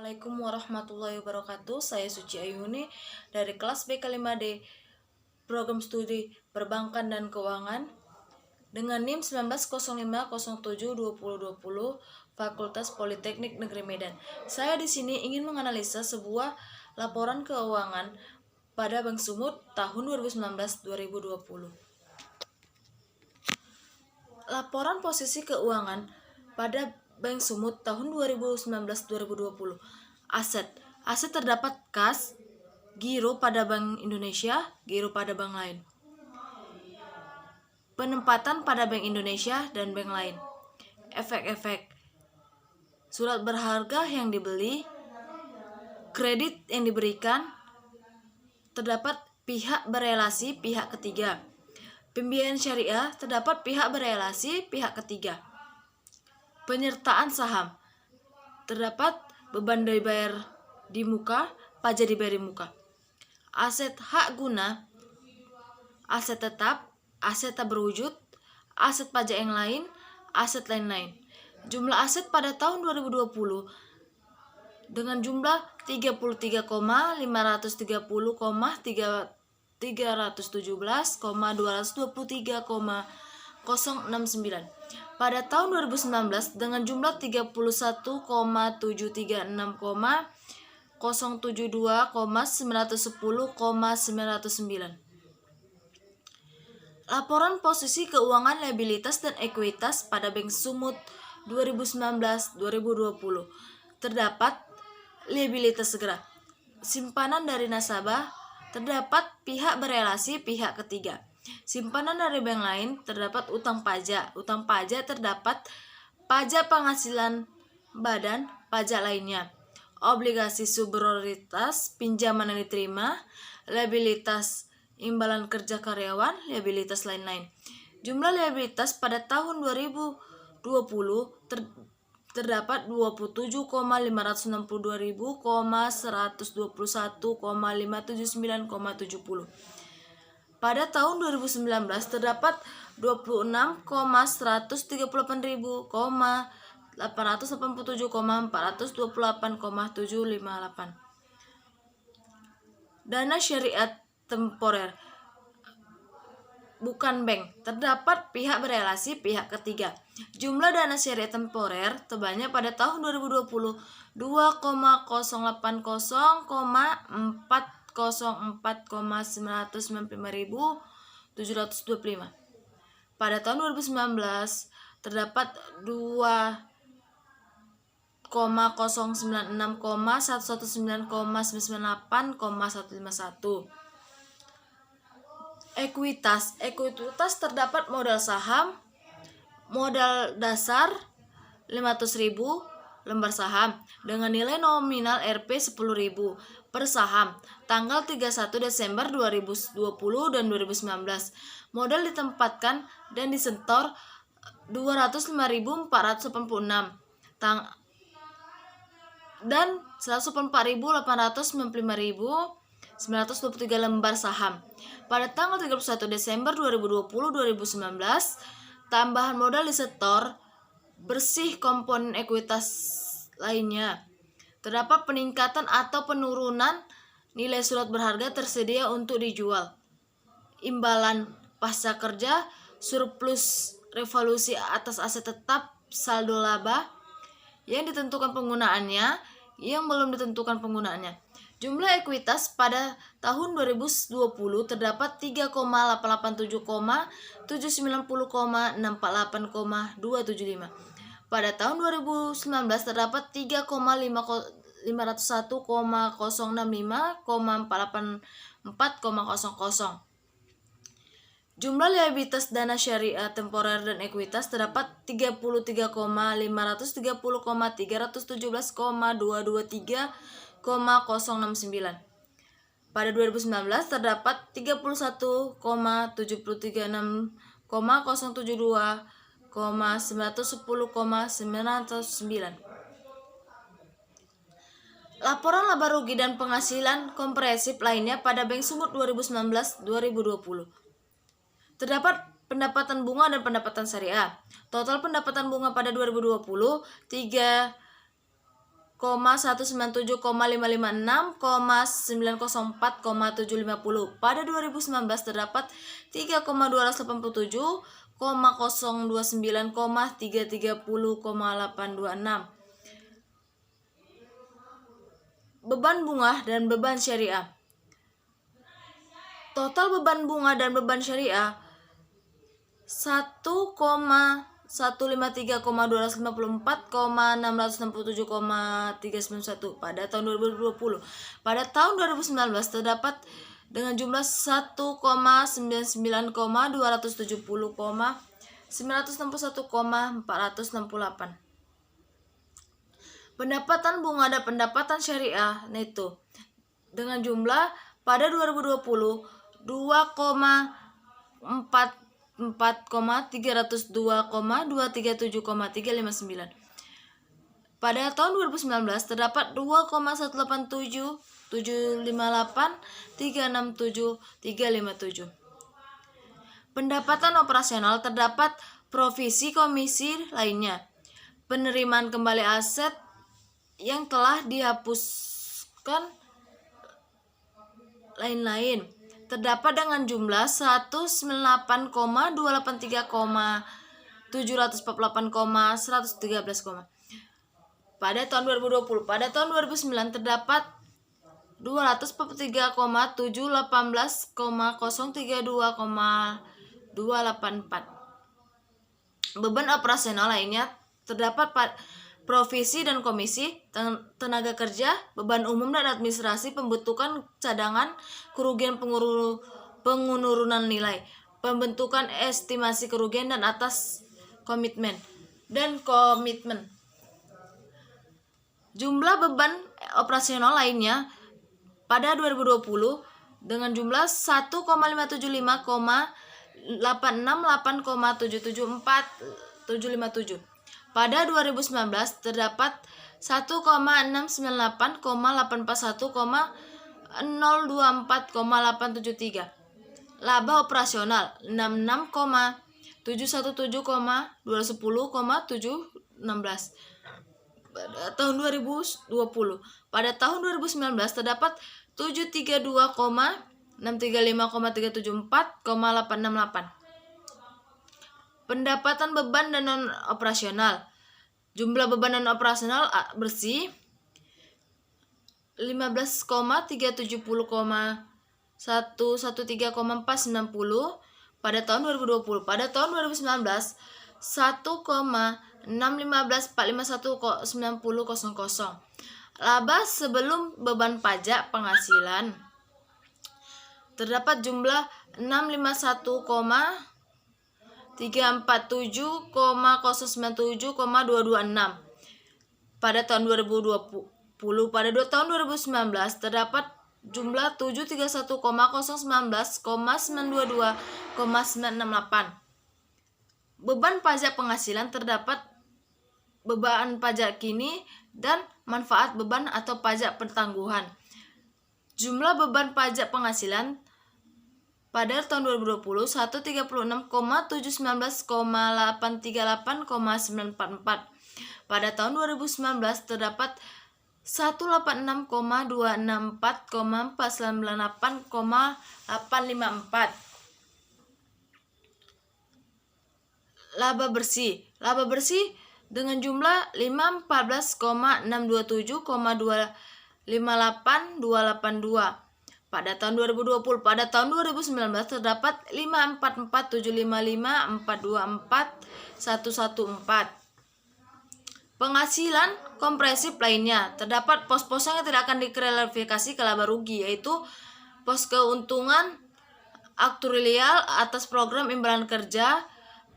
Assalamualaikum warahmatullahi wabarakatuh. Saya Suci Ayuni dari kelas B5D Program Studi Perbankan dan Keuangan dengan NIM 1905072020 Fakultas Politeknik Negeri Medan. Saya di sini ingin menganalisa sebuah laporan keuangan pada Bank Sumut tahun 2019-2020. Laporan posisi keuangan pada Bank Sumut tahun 2019-2020. Aset terdapat kas, giro pada Bank Indonesia, giro pada bank lain. Penempatan pada Bank Indonesia dan bank lain. Efek-efek. Surat berharga yang dibeli, kredit yang diberikan, terdapat pihak berelasi pihak ketiga. Pembiayaan syariah terdapat pihak berelasi pihak ketiga. Penyertaan saham terdapat beban dibayar di muka, pajak dibayar di muka. Aset hak guna, aset tetap, aset tak berwujud, aset pajak yang lain, aset lain-lain. Jumlah aset pada tahun 2020 dengan jumlah 33,317,223,069. Pada tahun 2019 dengan jumlah 31,736,072,910,909. Laporan posisi keuangan liabilitas dan ekuitas pada Bank Sumut 2019-2020. Terdapat liabilitas segera. Simpanan dari nasabah terdapat pihak berelasi pihak ketiga. Simpanan dari bank lain terdapat utang pajak. Utang pajak terdapat pajak penghasilan badan pajak lainnya. Obligasi subprioritas pinjaman yang diterima, liabilitas imbalan kerja karyawan, liabilitas lain-lain. Jumlah liabilitas pada tahun 2020 terdapat 27,562.121,579,70. Pada tahun 2019 terdapat 26,138.887,428,758. Dana syariah temporer bukan bank, terdapat pihak berelasi pihak ketiga. Jumlah dana syariah temporer terbanyak pada tahun 2020 2,080,404,995.725. Pada tahun 2019 terdapat 2,096,119,998,151. Ekuitas terdapat modal saham, modal dasar 500.000 lembar saham dengan nilai nominal Rp 10.000 per saham tanggal 31 Desember 2020 dan 2019. Modal ditempatkan dan disetor 205.486 dan 184.895.923 lembar saham. Pada tanggal 31 Desember 2020-2019, tambahan modal disetor bersih komponen ekuitas lainnya. Terdapat peningkatan atau penurunan nilai surat berharga tersedia untuk dijual. Imbalan pasca kerja, surplus revaluasi atas aset tetap, saldo laba yang ditentukan penggunaannya, yang belum ditentukan penggunaannya. Jumlah ekuitas pada tahun 2020 terdapat 3,870,790,648,275. Pada tahun 2019 terdapat 3,565,065,484,00. Jumlah liabilitas dana syariah temporer dan ekuitas terdapat 33,530,317,223,069. Pada 2019 terdapat 31,736,072,910,909. Laporan laba rugi dan penghasilan komprehensif lainnya pada Bank Sumut 2019-2020. Terdapat pendapatan bunga dan pendapatan syariah. Total pendapatan bunga pada 2020 904,750. Pada 2019 terdapat 3,289,330,826. Beban bunga dan beban syariah. Total beban bunga dan beban syariah 1,153,254,667,391 pada tahun 2020. Pada tahun 2019 terdapat dengan jumlah 1,99,270,961,468. Pendapatan bunga dan pendapatan syariah neto dengan jumlah pada 2020 2,44,302,237,359. Pada tahun 2019 terdapat 2,187,758,367,357. Pendapatan operasional terdapat provisi komisi lainnya, penerimaan kembali aset yang telah dihapuskan lain-lain terdapat dengan jumlah 198,283,748,113. Pada tahun 2020. Pada tahun 2009 terdapat 243,718,032,284. Beban operasional lainnya terdapat provisi dan komisi, tenaga kerja, beban umum dan administrasi, pembentukan cadangan, kerugian pengurunan nilai, pembentukan estimasi kerugian dan atas komitmen. Jumlah beban operasional lainnya pada 2020 dengan jumlah 1,575,868,774,757. Pada 2019 terdapat 1,698,841,024,873. Laba operasional 66,717,210,716. Pada tahun 2020. Pada tahun 2019 terdapat 732,635,374,868. Pendapatan beban dan non operasional. Jumlah beban non operasional bersih 15,370,113,490 pada tahun 2020. Pada tahun 2019 1,615,451,90,00. Laba sebelum beban pajak penghasilan terdapat jumlah 651,347,097,226 pada tahun 2020. Pada tahun 2019 terdapat jumlah 731,019,922,968. Beban pajak penghasilan terdapat beban pajak kini dan manfaat beban atau pajak pertangguhan. Jumlah beban pajak penghasilan pada tahun 2020 136,719,838,944. Pada tahun 2019 terdapat 186,264,498,854. Laba bersih dengan jumlah 514,627,258,282 pada tahun 2020. Pada tahun 2019 terdapat 544,755,424,114. Penghasilan kompresif lainnya terdapat pos-pos yang tidak akan diklarifikasi ke laba rugi, yaitu pos keuntungan aktuarial atas program imbalan kerja,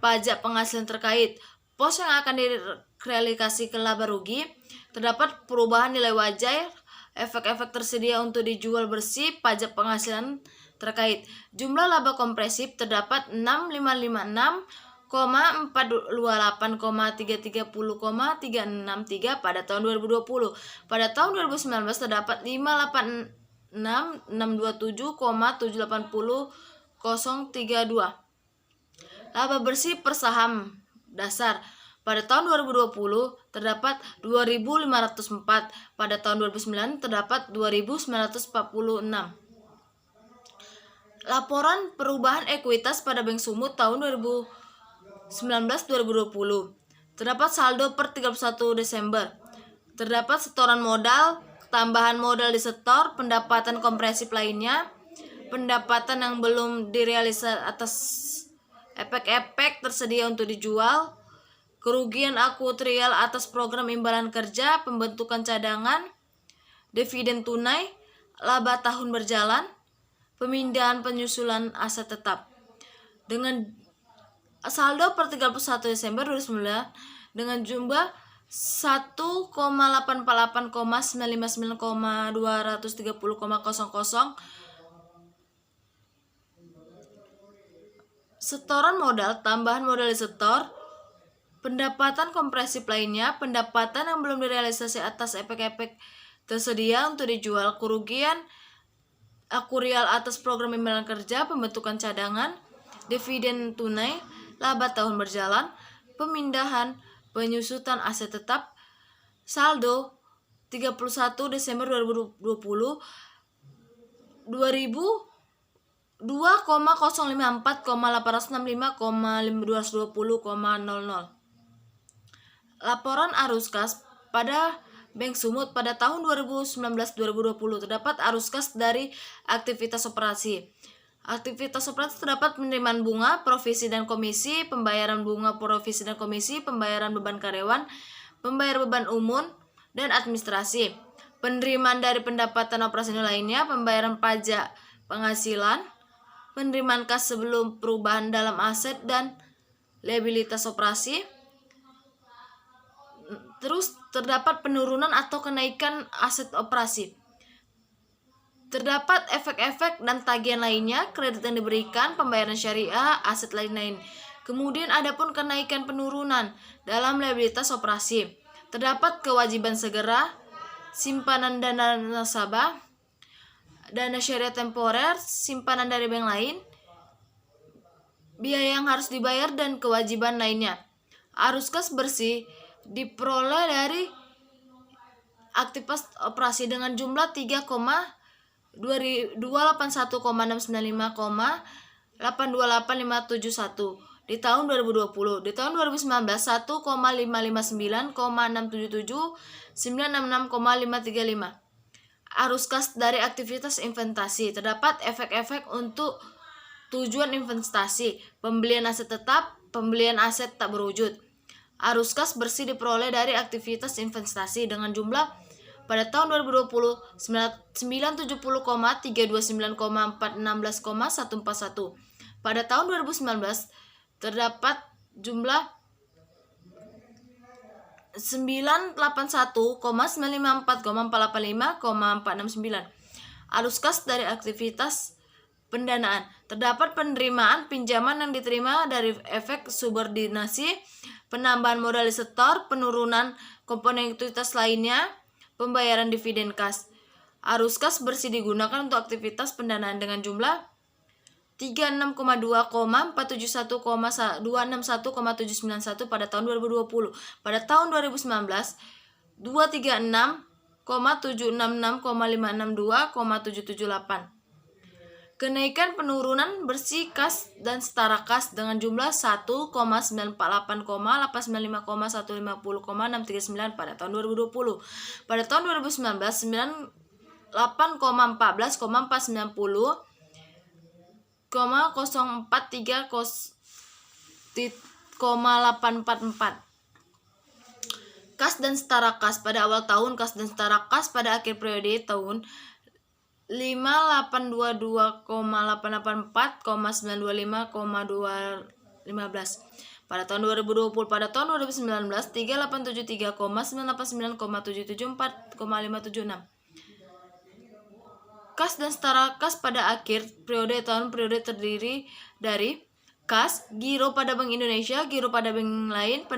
pajak penghasilan terkait. Pos yang akan diklarifikasi ke laba rugi terdapat perubahan nilai wajar, efek-efek tersedia untuk dijual bersih, pajak penghasilan terkait. Jumlah laba kompresif terdapat 655,428,330,363 pada tahun 2020. Pada tahun 2019 terdapat 586,627,780,032. Laba bersih per saham dasar Pada tahun 2020 terdapat 2.504, pada tahun 2009 terdapat 2.946. Laporan perubahan ekuitas pada Bank Sumut tahun 2019-2020. Terdapat saldo per 31 Desember. Terdapat setoran modal, tambahan modal disetor, pendapatan komprehensif lainnya, pendapatan yang belum direalisasi atas efek-efek tersedia untuk dijual, kerugian akuarial atas program imbalan kerja, pembentukan cadangan, dividen tunai, laba tahun berjalan, pemindahan penyusulan aset tetap. Dengan saldo per 31 Desember 2009 dengan jumlah 1,88,959,230,00 setoran modal, tambahan modal disetor, pendapatan komprehensif lainnya, pendapatan yang belum direalisasi atas efek-efek tersedia untuk dijual, kerugian akuarial atas program imbalan kerja, pembentukan cadangan, dividen tunai, laba tahun berjalan, pemindahan penyusutan aset tetap. Saldo 31 Desember 2020 2,054,865,220,00. Laporan arus kas pada Bank Sumut pada tahun 2019-2020. Terdapat arus kas dari aktivitas operasi. Aktivitas operasi terdapat penerimaan bunga, provisi dan komisi, pembayaran bunga, provisi dan komisi, pembayaran beban karyawan, pembayar beban umum dan administrasi, penerimaan dari pendapatan operasional lainnya, pembayaran pajak penghasilan, penerimaan kas sebelum perubahan dalam aset dan liabilitas operasi. Terus terdapat penurunan atau kenaikan aset operasi. Terdapat efek-efek dan tagihan lainnya, kredit yang diberikan, pembayaran syariah, aset lain-lain. Kemudian ada pun kenaikan penurunan dalam liabilitas operasi. Terdapat kewajiban segera, simpanan dana nasabah, dana syariah temporer, simpanan dari bank lain, biaya yang harus dibayar dan kewajiban lainnya. Arus kas bersih diperoleh dari aktivitas operasi dengan jumlah 3,281,695,828571 di tahun 2020. Di tahun 2019 1,559,677,966,535. Arus kas dari aktivitas investasi. Terdapat efek-efek untuk tujuan investasi, pembelian aset tetap, pembelian aset tak berwujud. Arus kas bersih diperoleh dari aktivitas investasi dengan jumlah pada tahun 2020 970,329,416,141. Pada tahun 2019 terdapat jumlah 981,954,485,469. Arus kas dari aktivitas pendanaan. Terdapat penerimaan pinjaman yang diterima dari efek subordinasi, penambahan modal disetor, penurunan komponen ekuitas lainnya, pembayaran dividen kas. Arus kas bersih digunakan untuk aktivitas pendanaan dengan jumlah 362,471,261,791 pada tahun 2020. Pada tahun 2019 236,766,562,778. Kenaikan penurunan bersih kas dan setara kas dengan jumlah 1,948,895,150,639 pada tahun 2020. Pada tahun 2019 98,14,90,043,844. Kas dan setara kas pada awal tahun, kas dan setara kas pada akhir periode tahun 5822,884,925,215 pada tahun 2020. Pada tahun 2019 3873,989,774,576. Kas dan setara kas pada akhir periode tahun terdiri dari kas, giro pada Bank Indonesia, giro pada bank lain,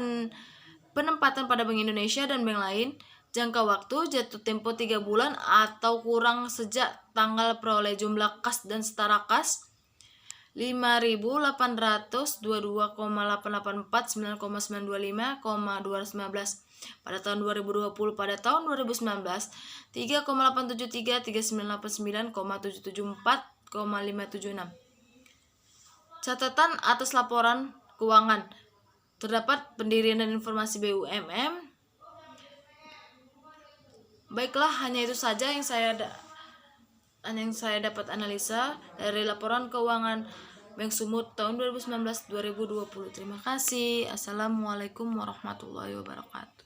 penempatan pada Bank Indonesia dan bank lain, jangka waktu jatuh tempo 3 bulan atau kurang sejak tanggal peroleh jumlah kas dan setara kas, 5.822,884, 9,925,215. Pada tahun 2020, pada tahun 2019, 3,873, 3,989,774, 576. Catatan atas laporan keuangan. Terdapat pendirian dan informasi BUMN. Baiklah, hanya itu saja yang saya dapat analisa dari laporan keuangan Bank Sumut tahun 2019-2020. Terima kasih. Assalamualaikum warahmatullahi wabarakatuh.